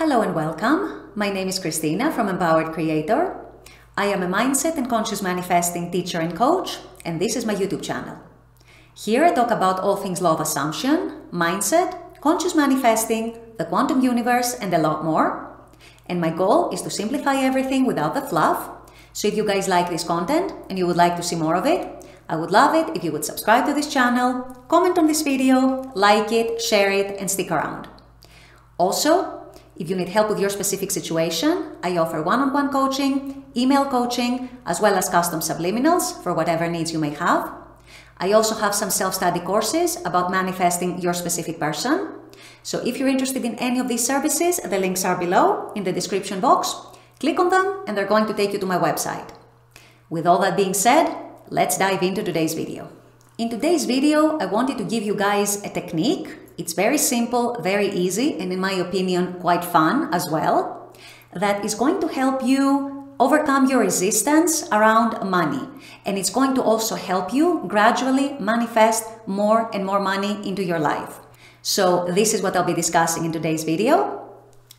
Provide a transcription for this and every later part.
Hello and welcome. My name is Christina from Empowered Creator. I am a mindset and conscious manifesting teacher and coach, and this is my YouTube channel. Here I talk about all things law of assumption, mindset, conscious manifesting, the quantum universe, and a lot more. And my goal is to simplify everything without the fluff. So if you guys like this content and you would like to see more of it, I would love it if you would subscribe to this channel, comment on this video, like it, share it, and stick around. Also, if you need help with your specific situation, I offer one-on-one coaching, email coaching, as well as custom subliminals for whatever needs you may have. I also have some self-study courses about manifesting your specific person. So if you're interested in any of these services, the links are below in the description box. Click on them and they're going to take you to my website. With all that being said, let's dive into today's video. In today's video, I wanted to give you guys a technique. It's very simple, very easy, and in my opinion, quite fun as well, that is going to help you overcome your resistance around money. And it's going to also help you gradually manifest more and more money into your life. So this is what I'll be discussing in today's video.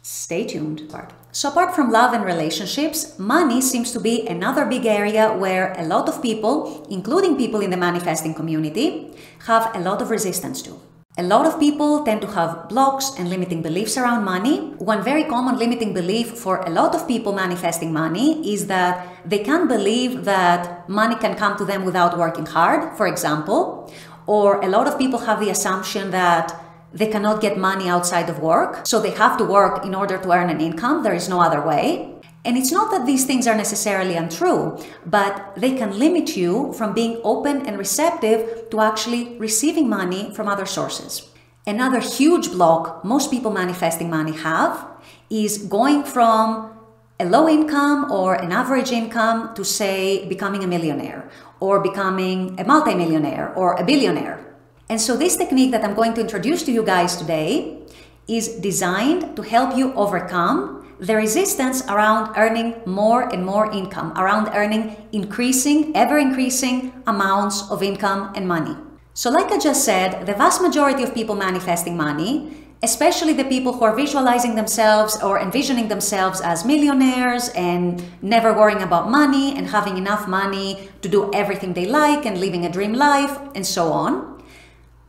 Stay tuned. So apart from love and relationships, money seems to be another big area where a lot of people, including people in the manifesting community, have a lot of resistance to. A lot of people tend to have blocks and limiting beliefs around money. One very common limiting belief for a lot of people manifesting money is that they can't believe that money can come to them without working hard, for example. Or a lot of people have the assumption that they cannot get money outside of work, so they have to work in order to earn an income. There is no other way. And it's not that these things are necessarily untrue, but they can limit you from being open and receptive to actually receiving money from other sources. Another huge block most people manifesting money have is going from a low income or an average income to, say, becoming a millionaire or becoming a multimillionaire or a billionaire. And so this technique that I'm going to introduce to you guys today is designed to help you overcome the resistance around earning more and more income, around earning ever increasing amounts of income and money. So like I just said, the vast majority of people manifesting money, especially the people who are visualizing themselves or envisioning themselves as millionaires and never worrying about money and having enough money to do everything they like and living a dream life and so on,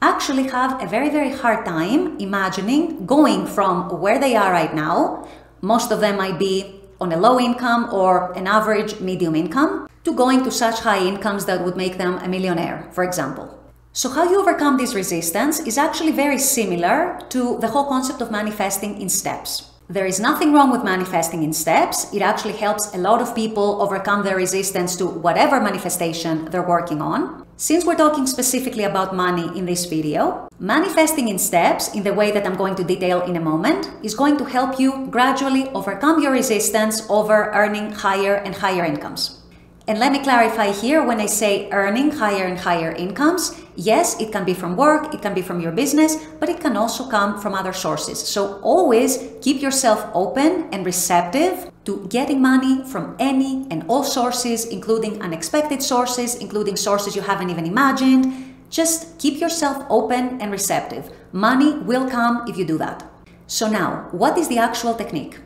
actually have a very, very hard time imagining going from where they are right now. Most of them might be on a low income or an average medium income to going to such high incomes that would make them a millionaire, for example. So how you overcome this resistance is actually very similar to the whole concept of manifesting in steps. There is nothing wrong with manifesting in steps. It actually helps a lot of people overcome their resistance to whatever manifestation they're working on. Since we're talking specifically about money in this video, manifesting in steps, in the way that I'm going to detail in a moment, is going to help you gradually overcome your resistance over earning higher and higher incomes. And let me clarify here, when I say earning higher and higher incomes, yes, it can be from work, it can be from your business, but it can also come from other sources. So always keep yourself open and receptive to getting money from any and all sources, including unexpected sources, including sources you haven't even imagined. Just keep yourself open and receptive. Money will come if you do that. So now, what is the actual technique?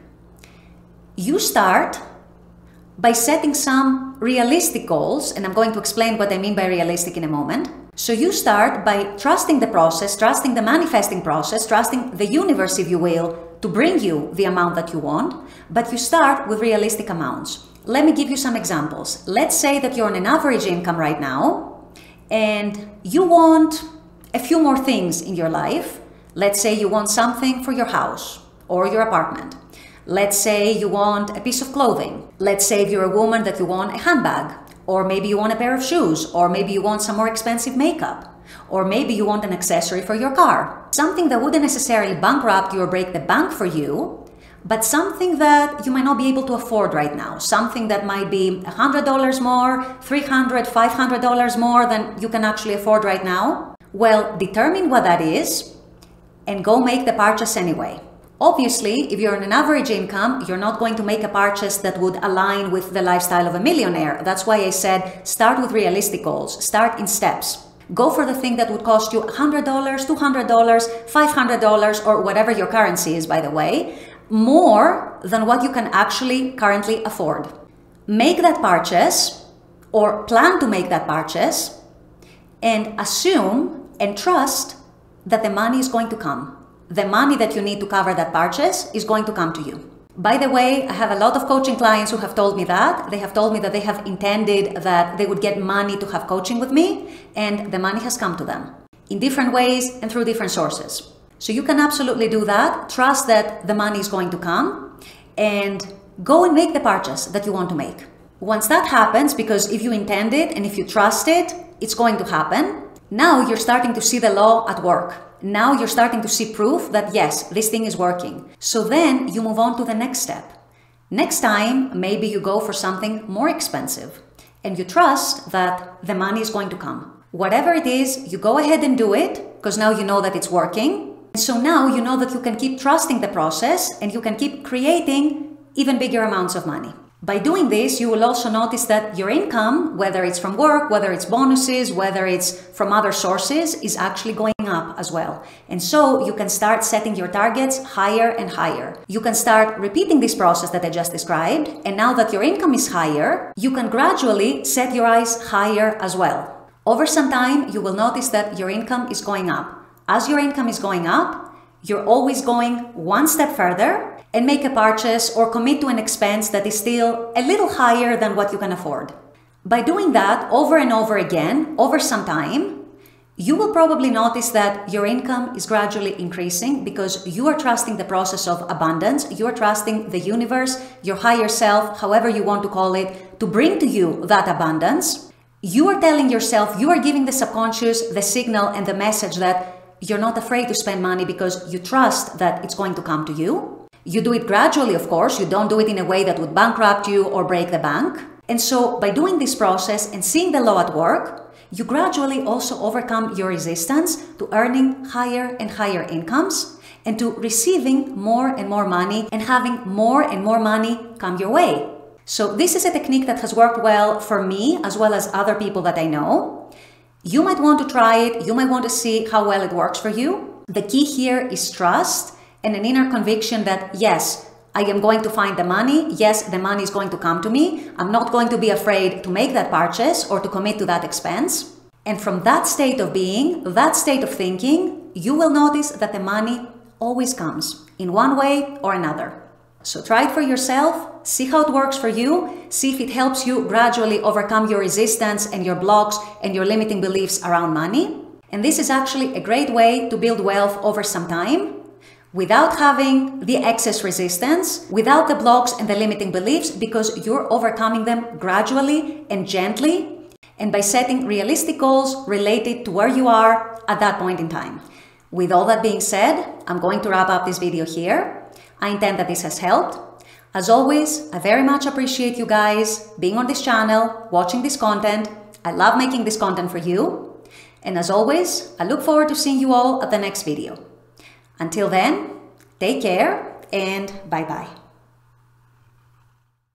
You start by setting some realistic goals, and I'm going to explain what I mean by realistic in a moment. So you start by trusting the process, trusting the manifesting process, trusting the universe, if you will, to bring you the amount that you want, but you start with realistic amounts. Let me give you some examples. Let's say that you're on an average income right now, and you want a few more things in your life. Let's say you want something for your house or your apartment. Let's say you want a piece of clothing. Let's say if you're a woman that you want a handbag, or maybe you want a pair of shoes, or maybe you want some more expensive makeup, or maybe you want an accessory for your car. Something that wouldn't necessarily bankrupt you or break the bank for you, but something that you might not be able to afford right now. Something that might be $100 more, $300, $500 more than you can actually afford right now. Well, determine what that is and go make the purchase anyway. Obviously, if you're on an average income, you're not going to make a purchase that would align with the lifestyle of a millionaire. That's why I said start with realistic goals, start in steps. Go for the thing that would cost you $100, $200, $500, or whatever your currency is, by the way. more than what you can actually currently afford. Make that purchase or plan to make that purchase and assume and trust that the money is going to come. The money that you need to cover that purchase is going to come to you. By the way, I have a lot of coaching clients who have told me that. They have told me that they have intended that they would get money to have coaching with me, and the money has come to them in different ways and through different sources. So you can absolutely do that. Trust that the money is going to come and go and make the purchase that you want to make. Once that happens, because if you intend it and if you trust it, it's going to happen. Now you're starting to see the law at work. Now you're starting to see proof that yes, this thing is working. So then you move on to the next step. Next time, maybe you go for something more expensive and you trust that the money is going to come. Whatever it is, you go ahead and do it because now you know that it's working. So now you know that you can keep trusting the process and you can keep creating even bigger amounts of money. By doing this, you will also notice that your income, whether it's from work, whether it's bonuses, whether it's from other sources, is actually going up as well. And so you can start setting your targets higher and higher. You can start repeating this process that I just described. And now that your income is higher, you can gradually set your eyes higher as well. Over some time, you will notice that your income is going up. As your income is going up, you're always going one step further and make a purchase or commit to an expense that is still a little higher than what you can afford. By doing that over and over again, over some time, you will probably notice that your income is gradually increasing because you are trusting the process of abundance. You are trusting the universe, your higher self, however you want to call it, to bring to you that abundance. You are telling yourself, you are giving the subconscious the signal and the message that you're not afraid to spend money because you trust that it's going to come to you. You do it gradually, of course. You don't do it in a way that would bankrupt you or break the bank. And so by doing this process and seeing the law at work, you gradually also overcome your resistance to earning higher and higher incomes and to receiving more and more money and having more and more money come your way. So this is a technique that has worked well for me as well as other people that I know. You might want to try it. You might want to see how well it works for you. The key here is trust and an inner conviction that, yes, I am going to find the money. Yes, the money is going to come to me. I'm not going to be afraid to make that purchase or to commit to that expense. And from that state of being, that state of thinking, you will notice that the money always comes in one way or another. So try it for yourself, see how it works for you, see if it helps you gradually overcome your resistance and your blocks and your limiting beliefs around money. And this is actually a great way to build wealth over some time, without having the excess resistance, without the blocks and the limiting beliefs, because you're overcoming them gradually and gently, and by setting realistic goals related to where you are at that point in time. With all that being said, I'm going to wrap up this video here. I intend that this has helped. As always, I very much appreciate you guys being on this channel, watching this content. I love making this content for you. And as always, I look forward to seeing you all at the next video. Until then, take care and bye-bye.